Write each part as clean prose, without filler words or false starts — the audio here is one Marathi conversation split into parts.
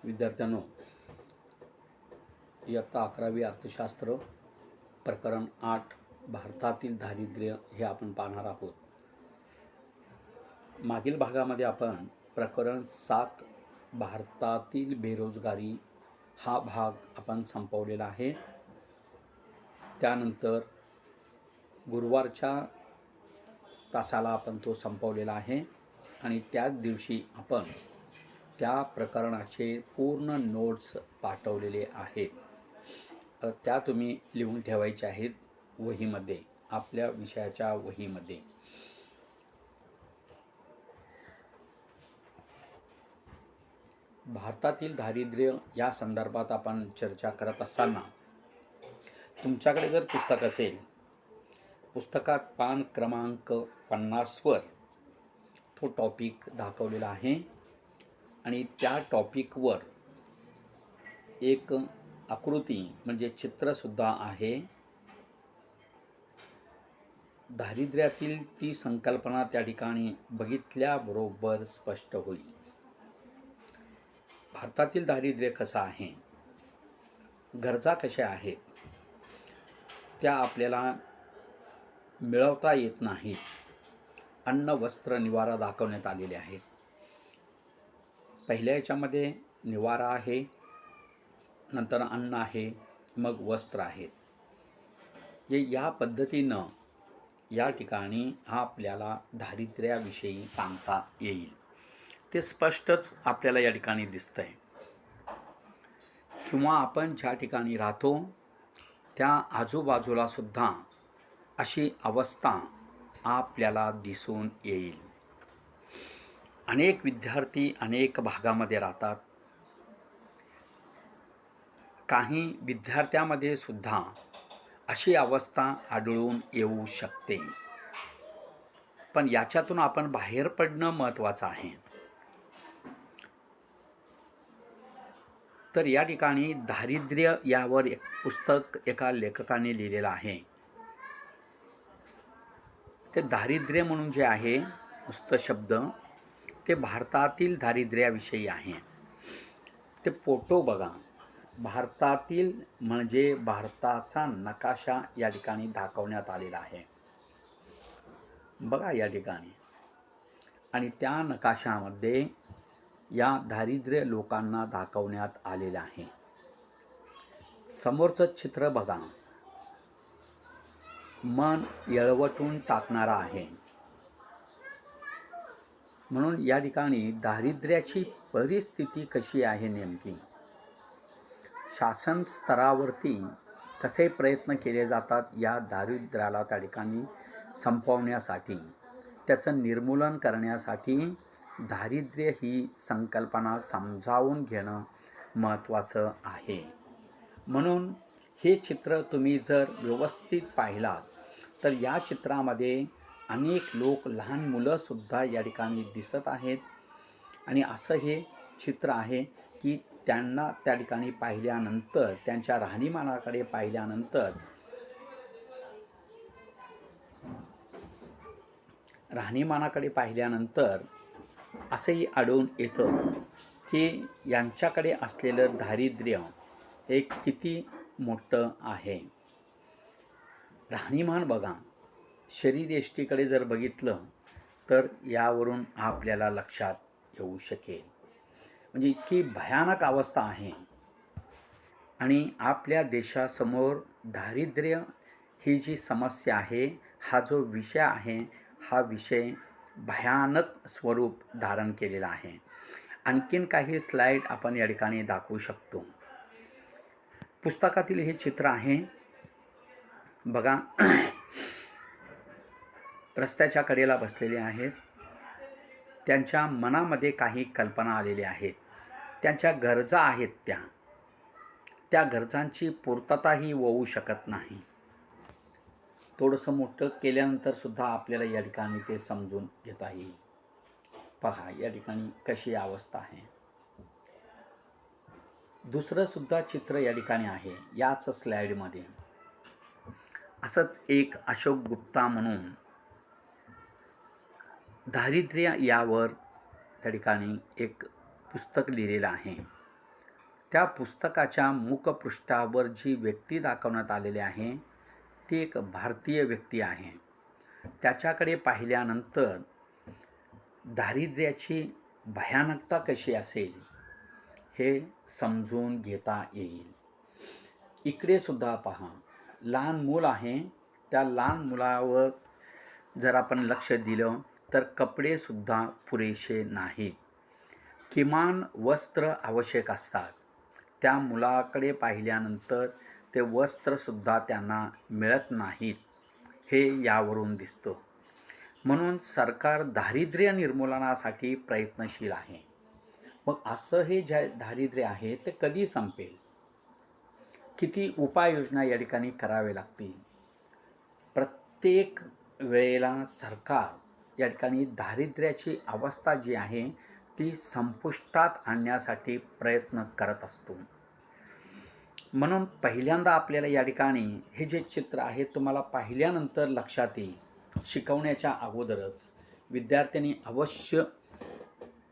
विद्यार्थ्यांनो, इयत्ता 11वी अर्थशास्त्र प्रकरण 8 भारतातील दारिद्र्य हे आपण पाहणार आहोत. मागील भागामध्ये आपण प्रकरण 7 भारतातील बेरोजगारी हा भाग आपण संपवलेला आहे. त्यानंतर गुरुवारच्या तासाला आपण तो संपवलेला आहे आणि त्याच दिवशी आपण त्या प्रकरणाचे पूर्ण नोट्स पाठवलेले आहेत. त्या तुम्ही लिहून ठेवायच्या आहेत वहीमध्ये, आपल्या विषयाच्या वहीमध्ये. भारतातील दारिद्र्य या संदर्भात आपण चर्चा करत असताना तुमच्याकडे जर पुस्तक असेल, पुस्तकात पान क्रमांक 50वर तो टॉपिक दाखवलेला आहे आणि त्या टॉपिकवर एक आकृती म्हणजे चित्रसुद्धा आहे. दारिद्र्यातील ती संकल्पना त्या ठिकाणी बघितल्याबरोबर स्पष्ट होईल. भारतातील दारिद्र्य कसं आहे, गरजा कशा आहेत, त्या आपल्याला मिळवता येत नाहीत. अन्न, वस्त्र, निवारा दाखवण्यात आलेले आहेत. पहिल्या याच्यामध्ये निवारा आहे, नंतर अन्न आहे, मग वस्त्र आहेत. या पद्धतीनं या ठिकाणी आपल्याला दारिद्र्याविषयी सांगता येईल. ते स्पष्टच आपल्याला या ठिकाणी दिसतंय. किंवा आपण ज्या ठिकाणी राहतो त्या आजूबाजूला सुद्धा अशी अवस्था आपल्याला दिसून येईल. अनेक विद्यार्थी अनेक भागामध्ये राहतात. काही विद्यार्थ्यांमध्ये सुद्धा अशी अवस्था आढळून येऊ शकते. पण याच्यातून आपण बाहेर पडणं महत्त्वाचं आहे. तर या ठिकाणी दारिद्र्य यावर एक पुस्तक एका लेखकाने लिहिलेलं आहे. ते दारिद्र्य म्हणून जे आहे नुसतं शब्द, ते भारतातील दारिद्र्याविषयी आहे. ते फोटो बघा. भारतातील म्हणजे भारताचा नकाशा या ठिकाणी दाखवण्यात आलेला आहे. बघा या ठिकाणी. आणि त्या नकाशामध्ये या दारिद्र्य लोकांना दाखवण्यात आलेलं आहे. समोरचं चित्र बघा, मन येळवटून टाकणारा आहे. म्हणून या ठिकाणी दारिद्र्याची परिस्थिती कशी आहे नेमकी, शासन स्तरावरती कसे प्रयत्न केले जातात या दारिद्र्याला त्या ठिकाणी संपवण्यासाठी, त्याचं निर्मूलन करण्यासाठी दारिद्र्य ही संकल्पना समजावून घेणं महत्त्वाचं आहे. म्हणून हे चित्र तुम्ही जर व्यवस्थित पाहिलात तर या चित्रामध्ये अनेक लोक, लहान मुलंसुद्धा या ठिकाणी दिसत आहेत. आणि असं हे चित्र आहे की त्यांना त्या ठिकाणी पाहिल्यानंतर, त्यांच्या राहणीमानाकडे पाहिल्यानंतर असंही आढळून येतं की यांच्याकडे असलेलं दारिद्र्य हे किती मोठं आहे. राहणीमान बघा. शरीरयष्टीकडे जर बघितलं तर यावरून आपल्याला लक्षात येऊ शकेल. म्हणजे इतकी भयानक अवस्था आहे. आणि आपल्या देशासमोर दारिद्र्य ही जी समस्या आहे, हा जो विषय आहे, हा विषय भयानक स्वरूप धारण केलेला आहे. आणखीन काही स्लाईड आपण या ठिकाणी दाखवू शकतो. पुस्तकातील हे चित्र आहे बघा. रस्त्याच्या कडेला बसलेले आहेत. त्यांच्या मनामध्ये काही कल्पना आलेल्या आहेत. त्यांच्या गरजा आहेत, त्या गरजांची पूर्तताही होऊ शकत नाही. थोडंसं मोठं केल्यानंतर सुद्धा आपल्याला या ठिकाणी ते समजून घेता येईल. पहा या ठिकाणी कशी अवस्था आहे. दुसरं सुद्धा चित्र या ठिकाणी आहे याच स्लाईडमध्ये. असंच एक अशोक गुप्ता म्हणून दारिद्र्य यावर त्या ठिकाणी एक पुस्तक लिहिलेलं आहे. त्या पुस्तकाच्या मुखपृष्ठावर जी व्यक्ती दाखवण्यात आलेली आहे ती एक भारतीय व्यक्ती आहे. त्याच्याकडे पाहिल्यानंतर दारिद्र्याची भयानकता कशी असेल हे समजून घेता येईल. इकडे सुद्धा पहा, लहान मूल आहे. त्या लहान मुलावर जर आपण लक्ष दिलं तर कपडेसुद्धा पुरेसे नाहीत. किमान वस्त्र आवश्यक असतात. त्या मुलाकडे पाहिल्यानंतर ते वस्त्रसुद्धा त्यांना मिळत नाहीत, हे यावरून दिसतं. म्हणून सरकार दारिद्र्य निर्मूलनासाठी प्रयत्नशील आहे. मग असं हे जे दारिद्र्य आहे ते कधी संपेल? किती उपाययोजना या ठिकाणी कराव्या लागतील? प्रत्येक वेळेला सरकार या ठिकाणी दारिद्र्याची अवस्था जी आहे ती संपुष्टात आणण्यासाठी प्रयत्न करत असतो. म्हणून पहिल्यांदा आपल्याला या ठिकाणी हे जे चित्र आहे तुम्हाला पाहिल्यानंतर लक्षात येईल. शिकवण्याच्या अगोदरच विद्यार्थ्यांनी अवश्य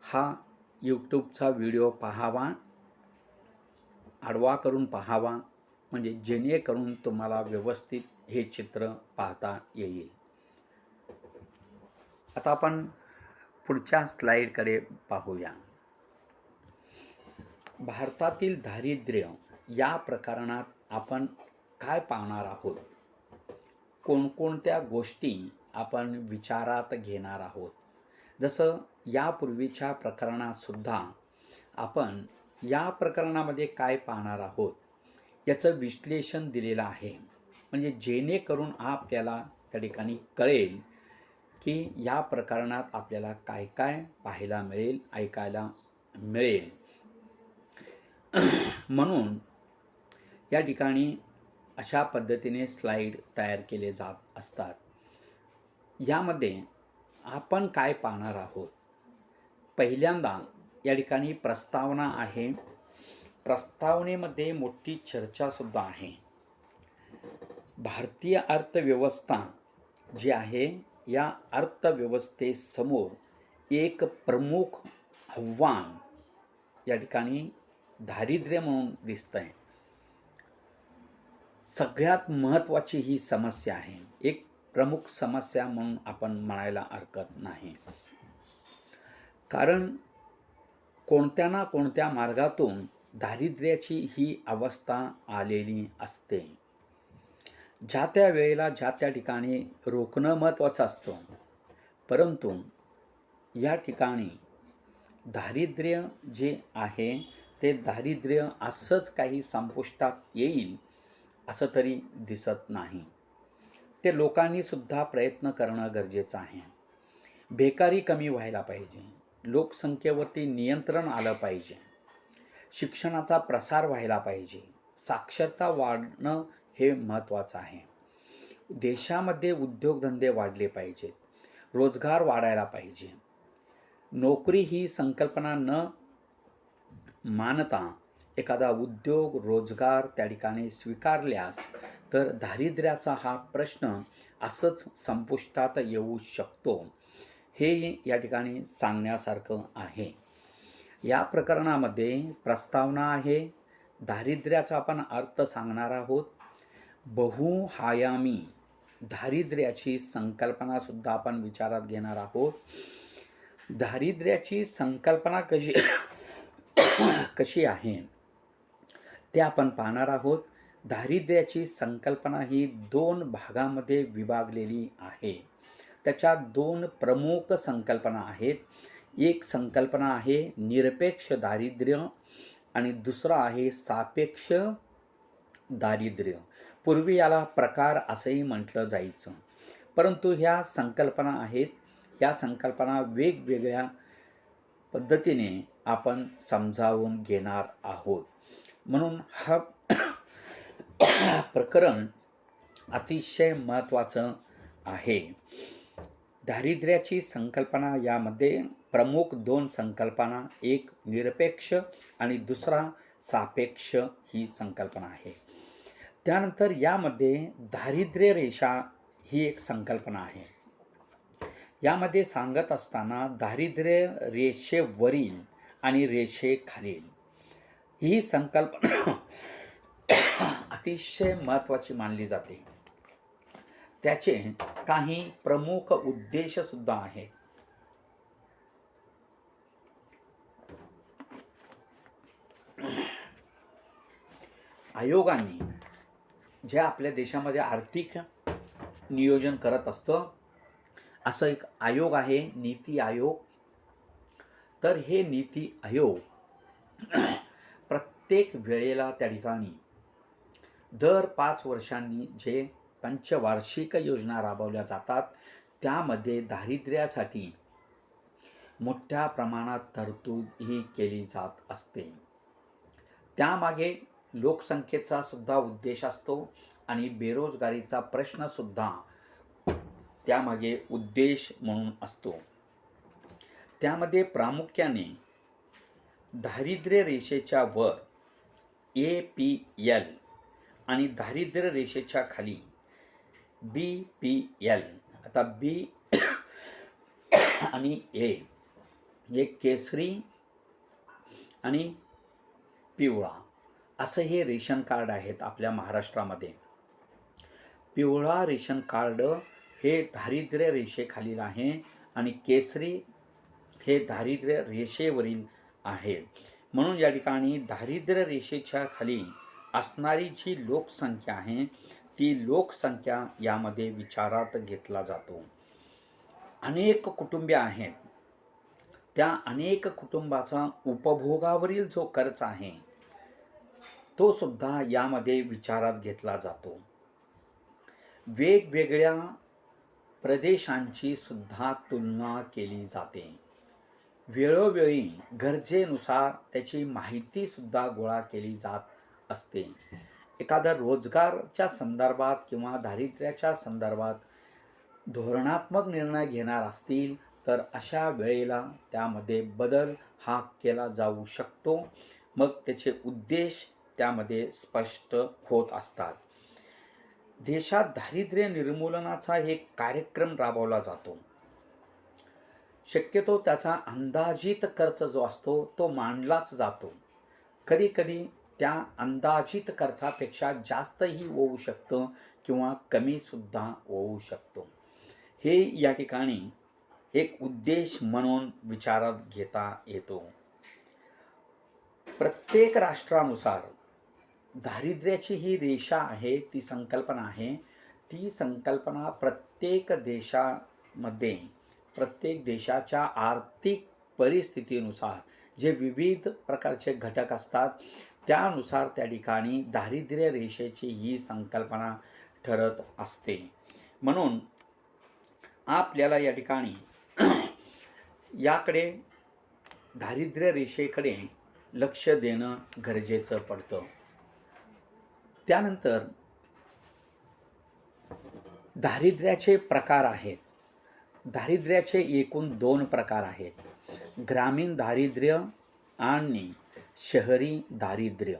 हा यूट्यूबचा व्हिडिओ पाहावा, आडवा करून पाहावा, म्हणजे जेणेकरून तुम्हाला व्यवस्थित हे चित्र पाहता येईल. आता आपण पुढच्या स्लाईडकडे पाहूया. भारतातील दारिद्र्य या प्रकरणात आपण काय पाहणार आहोत? कोणकोणत्या गोष्टी आपण विचारात घेणार आहोत? जसं यापूर्वीच्या प्रकरणात सुद्धा आपण या प्रकरणामध्ये काय पाहणार आहोत याचं विश्लेषण दिलेलं आहे. म्हणजे जेणेकरून आपल्याला त्या ठिकाणी कळेल की या प्रकरणात आपल्याला काय काय पाहायला मिळेल, ऐकायला मिळेल. म्हणून या ठिकाणी अशा पद्धतीने स्लाईड तयार केले जात असतात. यामध्ये आपण काय पाहणार आहोत? पहिल्यांदा या ठिकाणी प्रस्तावना आहे. प्रस्तावनेमध्ये मोठी चर्चासुद्धा आहे. भारतीय अर्थव्यवस्था जी आहे या अर्थव्यवस्थेसमोर एक प्रमुख आव्हान या ठिकाणी दारिद्र्य म्हणून दिसतंय. सगळ्यात महत्त्वाची ही समस्या आहे. एक प्रमुख समस्या म्हणून आपण म्हणायला हरकत नाही. कारण कोणत्या ना कोणत्या मार्गातून दारिद्र्याची ही अवस्था आलेली असते. ज्या त्या वेळेला ज्या त्या ठिकाणी रोखणं महत्त्वाचं असतं. परंतु या ठिकाणी दारिद्र्य जे आहे ते दारिद्र्य असंच काही संपुष्टात येईल असं तरी दिसत नाही. ते लोकांनीसुद्धा प्रयत्न करणं गरजेचं आहे. बेकारी कमी व्हायला पाहिजे. लोकसंख्येवरती नियंत्रण आलं पाहिजे. शिक्षणाचा प्रसार व्हायला पाहिजे. साक्षरता वाढणं हे महत्त्वाचं आहे. देशामध्ये उद्योगधंदे वाढले पाहिजेत. रोजगार वाढायला पाहिजे. नोकरी ही संकल्पना न मानता एखादा उद्योग रोजगार त्या ठिकाणी स्वीकारल्यास तर दारिद्र्याचा हा प्रश्न असंच संपुष्टात येऊ शकतो, हे या ठिकाणी सांगण्यासारखं आहे. या प्रकरणामध्ये प्रस्तावना आहे. दारिद्र्याचा आपण अर्थ सांगणार आहोत. बहुआयामी दारिद्र्याची संकल्पनासुद्धा आपण विचारात घेणार आहोत. दारिद्र्याची संकल्पना कशी आहे ते आपण पाहणार आहोत. दारिद्र्याची संकल्पना ही 2 भागामध्ये विभागलेली आहे. त्याच्या 2 प्रमुख संकल्पना आहेत. एक संकल्पना आहे निरपेक्ष दारिद्र्य आणि दुसरा आहे सापेक्ष दारिद्र्य. पूर्वी याला प्रकार असंही म्हटलं जायचं. परंतु ह्या संकल्पना आहेत. या संकल्पना वेगवेगळ्या पद्धतीने आपण समजावून घेणार आहोत. म्हणून हा प्रकरण अतिशय महत्त्वाचं आहे. दारिद्र्याची संकल्पना यामध्ये प्रमुख 2 संकल्पना, एक निरपेक्ष आणि दुसरा सापेक्ष ही संकल्पना आहे. त्यानंतर यामध्ये दारिद्र्य रेषा ही एक संकल्पना आहे. यामध्ये सांगत असताना दारिद्र्य रेषेवरील आणि रेषेखालील ही संकल्पना अतिशय महत्त्वाची मानली जाते. त्याचे काही प्रमुख उद्देश सुद्धा आहेत. आयोगाने जे आपल्या देशामध्ये आर्थिक नियोजन करत असतं, असं एक आयोग आहे, नीती आयोग. तर हे नीती आयोग प्रत्येक वेळेला त्या ठिकाणी दर 5 वर्षांनी जे पंचवार्षिक योजना राबवल्या जातात, त्यामध्ये दारिद्र्यासाठी मोठ्या प्रमाणात तरतूद ही केली जात असते. त्यामागे लोकसंख्येचा सुद्धा उद्देश असतो आणि बेरोजगारीचा प्रश्न सुद्धा त्यामागे उद्देश म्हणून असतो. त्यामध्ये प्रामुख्याने दारिद्र्य रेषेच्या वर APL आणि दारिद्र्य रेषेच्या खाली BPL. आता B आणि A हे केसरी आणि पिवळा असं हे रेशन कार्ड आहेत आपल्या महाराष्ट्रामध्ये. पिवळा रेशन कार्ड हे दारिद्र्य रेषेखालील आहे आणि केसरी हे दारिद्र्य रेषेवरील आहे. म्हणून या ठिकाणी दारिद्र्य रेषेच्या खाली असणारी जी लोकसंख्या आहे, ती लोकसंख्या यामध्ये विचारात घेतला जातो. अनेक कुटुंबे आहेत, त्या अनेक कुटुंबाचा उपभोगावरील जो खर्च आहे तो सुद्धा यामध्ये विचारात घेतला जातो. वेगवेगळ्या प्रदेशांची सुद्धा तुलना केली जाते. वेळोवेळी गरजेनुसार त्याची माहिती सुद्धा गोळा केली जात असते. एखादा रोजगाराच्या संदर्भात किंवा दारिद्र्याच्या संदर्भात धोरणात्मक निर्णय घेणार असतील तर अशा वेळेला त्यामध्ये बदल हा केला जाऊ शकतो. मग त्याचे उद्देश त्यामध्ये स्पष्ट होत असतात. देशात दारिद्र्य निर्मूलनाचा एक कार्यक्रम राबवला जातो. शक्यतो त्याचा अंदाजित खर्च जो असतो तो मांडलाच जातो. कधी कधी त्या अंदाजित खर्चापेक्षा जास्तही होऊ शकतं किंवा कमी सुद्धा होऊ शकतो. हे या ठिकाणी एक उद्देश म्हणून विचारात घेता येतो. प्रत्येक राष्ट्रानुसार दारिद्र्याची ही रेषा आहे, ती संकल्पना आहे. ती संकल्पना प्रत्येक देशामध्ये प्रत्येक देशाच्या आर्थिक परिस्थितीनुसार जे विविध प्रकारचे घटक असतात त्यानुसार त्या ठिकाणी दारिद्र्य रेषेची ही संकल्पना ठरत असते. म्हणून आपल्याला या ठिकाणी याकडे दारिद्र्य रेषेकडे लक्ष देणं गरजेचं पडतं. त्यानंतर दारिद्र्याचे प्रकार आहेत. दारिद्र्याचे एकूण 2 प्रकार आहेत, ग्रामीण दारिद्र्य आणि शहरी दारिद्र्य.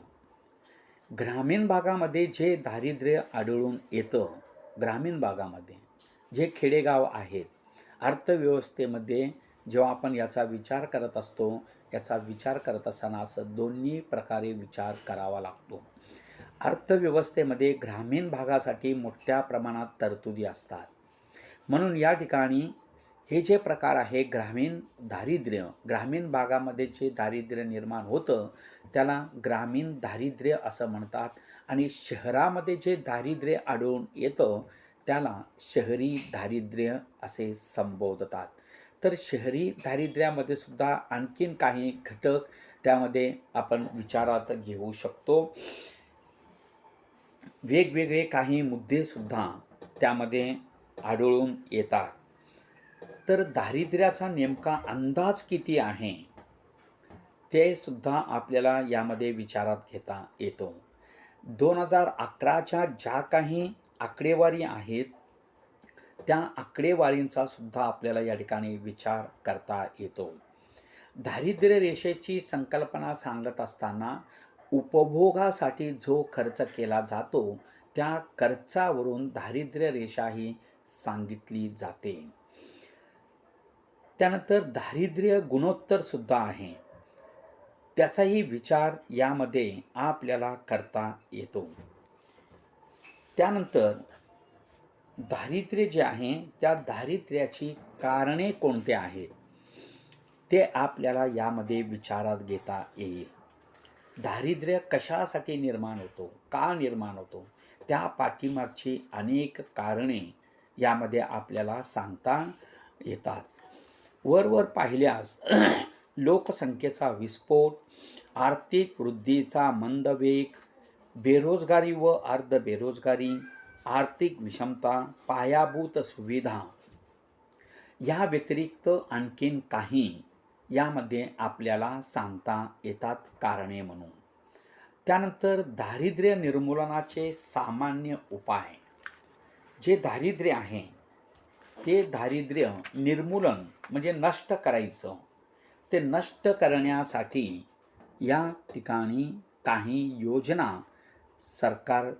ग्रामीण भागामध्ये जे दारिद्र्य आढळून येतं, ग्रामीण भागामध्ये जे खेडेगाव आहेत, अर्थव्यवस्थेमध्ये जेव्हा आपण याचा विचार करत असतो, याचा विचार करत असताना असं दोन्ही प्रकारे विचार करावा लागतो. अर्थव्यवस्थेमध्ये ग्रामीण भागासाठी मोठ्या प्रमाणात तरतुदी असतात. म्हणून या ठिकाणी हे जे प्रकार आहे ग्रामीण दारिद्र्य, ग्रामीण भागामध्ये जे दारिद्र्य निर्माण होतं त्याला ग्रामीण दारिद्र्य असं म्हणतात आणि शहरामध्ये जे दारिद्र्य आढळून येतं त्याला शहरी दारिद्र्य असे संबोधतात. तर शहरी दारिद्र्यामध्ये सुद्धा आणखीन काही घटक त्यामध्ये आपण विचारात घेऊ शकतो. वेगवेगळे काही मुद्देसुद्धा त्यामध्ये आढळून येतात. तर दारिद्र्याचा नेमका अंदाज किती आहे ते सुद्धा आपल्याला यामध्ये विचारात घेता येतो. 2011च्या ज्या काही आकडेवारी आहेत त्या आकडेवारींचा सुद्धा आपल्याला या ठिकाणी विचार करता येतो. दारिद्र्य रेषेची संकल्पना सांगत असताना उपभोगासाठी जो खर्च केला जातो त्या खर्चावरून दारिद्र्य रेषा ही सांगितली जाते. त्यानंतर दारिद्र्य गुणोत्तर सुद्धा आहे. त्याचाही विचार यामध्ये आपल्याला करता येतो. त्यानंतर दारिद्र्य जे आहे, त्या दारिद्र्याची कारणे कोणते आहेत ते आपल्याला यामध्ये विचारात घेता येईल. दारिद्र्य कशासाठी निर्माण होतो, का निर्माण होतो, त्या पाठीमागची अनेक कारणे यामध्ये आपल्याला सांगता येतात. वरवर पाहिल्यास लोकसंख्येचा विस्फोट, आर्थिक वृद्धीचा मंद वेग, बेरोजगारी व अर्धबेरोजगारी, आर्थिक विषमता, पायाभूत सुविधा या व्यतिरिक्त आणखीन काही यामध्ये आपल्याला सांगता येतात कारणे म्हणून. त्यानंतर दारिद्र्य निर्मूलनाचे सामान्य उपाय. जे दारिद्र्य आहे ते दारिद्र्य निर्मूलन म्हणजे नष्ट करायचं. ते नष्ट करण्यासाठी या ठिकाणी काही योजना सरकार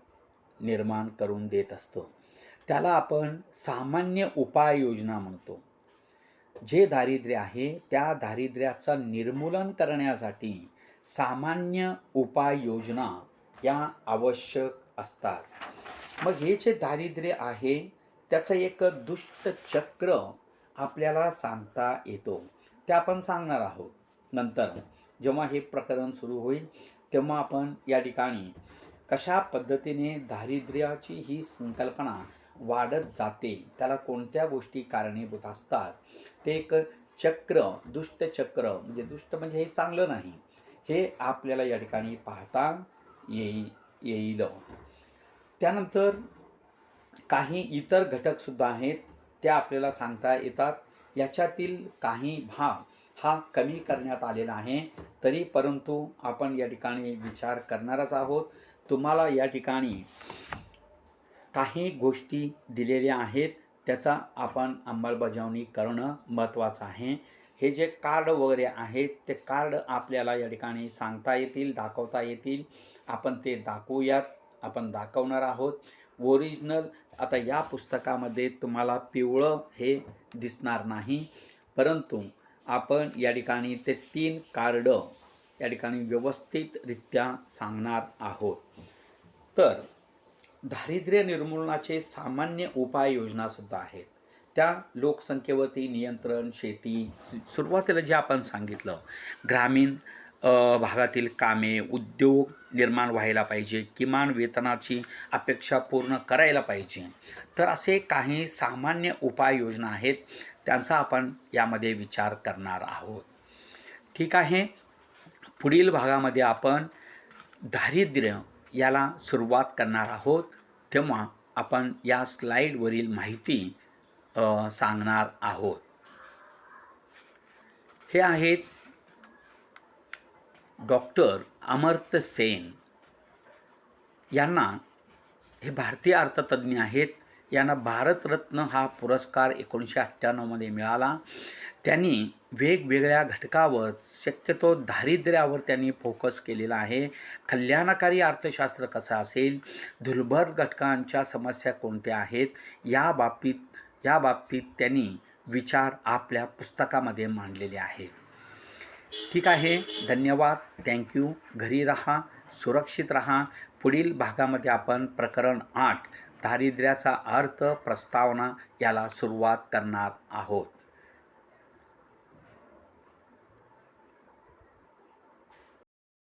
निर्माण करून देत असतं. त्याला आपण सामान्य उपाययोजना म्हणतो. जे दारिद्र्य आहे त्या दारिद्र्याचं निर्मूलन करण्यासाठी सामान्य उपाययोजना या आवश्यक असतात. मग हे जे दारिद्र्य आहे त्याचं एक दुष्ट चक्र आपल्याला सांगता येतो. ते आपण सांगणार आहोत नंतर. जेव्हा हे प्रकरण सुरू होईल तेव्हा आपण या ठिकाणी कशा पद्धतीने दारिद्र्याची ही संकल्पना वाढत जाते, त्याला कोणत्या गोष्टी कारणीभूत असतात, ते एक चक्र, दुष्ट चक्र, म्हणजे दुष्ट म्हणजे हे चांगलं नाही, हे आपल्याला या ठिकाणी पाहता येईल. त्यानंतर काही इतर घटकसुद्धा आहेत, ते आपल्याला सांगता येतात. याच्यातील काही भाग हा कमी करण्यात आलेला आहे, तरी परंतु आपण या ठिकाणी विचार करणारच आहोत. तुम्हाला या ठिकाणी काही गोष्टी दिलेल्या आहेत, त्याचा आपण अंमलबजावणी करणं महत्त्वाचं आहे. हे जे कार्ड वगैरे आहेत ते कार्ड आपल्याला या ठिकाणी सांगता येतील, दाखवता येतील. आपण ते दाखवूयात, आपण दाखवणार आहोत. ओरिजिनल आता या पुस्तकामध्ये तुम्हाला पिवळं हे दिसणार नाही, परंतु आपण या ठिकाणी ते 3 कार्ड या ठिकाणी व्यवस्थितरित्या सांगणार आहोत. तर दारिद्र्य निर्मूलनाचे सामान्य उपाययोजनासुद्धा आहेत. त्या लोकसंख्येवरती नियंत्रण, शेती, सुरुवातीला जे आपण सांगितलं, ग्रामीण भागातील कामे, उद्योग निर्माण व्हायला पाहिजे, किमान वेतनाची अपेक्षा पूर्ण करायला पाहिजे. तर असे काही सामान्य उपाययोजना आहेत, त्यांचा आपण यामध्ये विचार करणार आहोत. ठीक आहे. पुढील भागामध्ये आपण दारिद्र्य याला सुरुवात करणार आहोत, तेव्हा आपण या स्लाईडवरील माहिती सांगणार आहोत. हे आहेत डॉक्टर अमर्त्य सेन. यांना, हे भारतीय अर्थतज्ज्ञ आहेत, यांना भारतरत्न हा पुरस्कार 1998मध्ये मिळाला. त्यांनी वेगवेगळ्या घटकावर, शक्यतो दारिद्र्यावर त्यांनी फोकस केलेला आहे. कल्याणकारी अर्थशास्त्र कसं असेल, दुर्बल घटकांच्या समस्या कोणत्या आहेत, या बाबतीत त्यांनी विचार आपल्या पुस्तकामध्ये मांडलेले आहेत. ठीक आहे. धन्यवाद. थँक्यू. घरी राहा, सुरक्षित राहा. पुढील भागामध्ये आपण प्रकरण 8 दारिद्र्याचा अर्थ प्रस्तावना याला सुरुवात करणार आहोत.